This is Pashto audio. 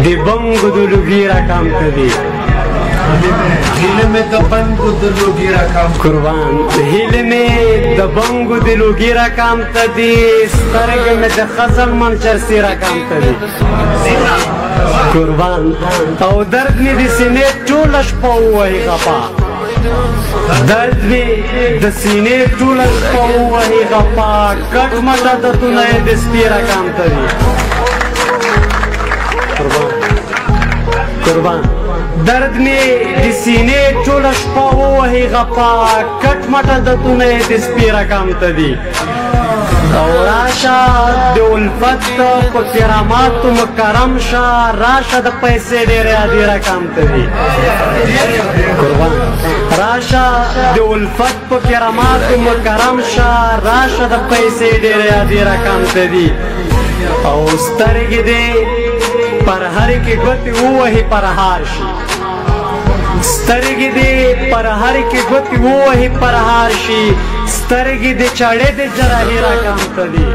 د بنګو د لوګي رقم ته دي هیله مې د بنګو د لوګي رقم قربان هیله مې د بنګو د لوګي رقم ته دي سترګې مې د خزل منچرسي رقم ته دي قربان او درد مې د سینې ټوله شپه ووهي غپا درد مې د سینې ټوله شپه ووهي غپا کټ مټ عادتونه یې د سپي رقم ته دي قربان درد می د سینې ټوله شپه ووهي غپا کټ مټ عادتونه یې د سپي رقم ته دي او راشه د الفت په کراماتو مکرم شه راشه د پیسې ډېرې عادي رقم ته دي قربان راشه د الفت په کراماتو مکرم شه راشه د پیسې ډېرې عادي رقم ته دي او سترګې دې پر هر کې ګوتې ووهي پر هار شي سترګې دې پر هر کې ګوتې ووهي پر هار شي سترګې دې چاړې دې جراحي رقم ته دي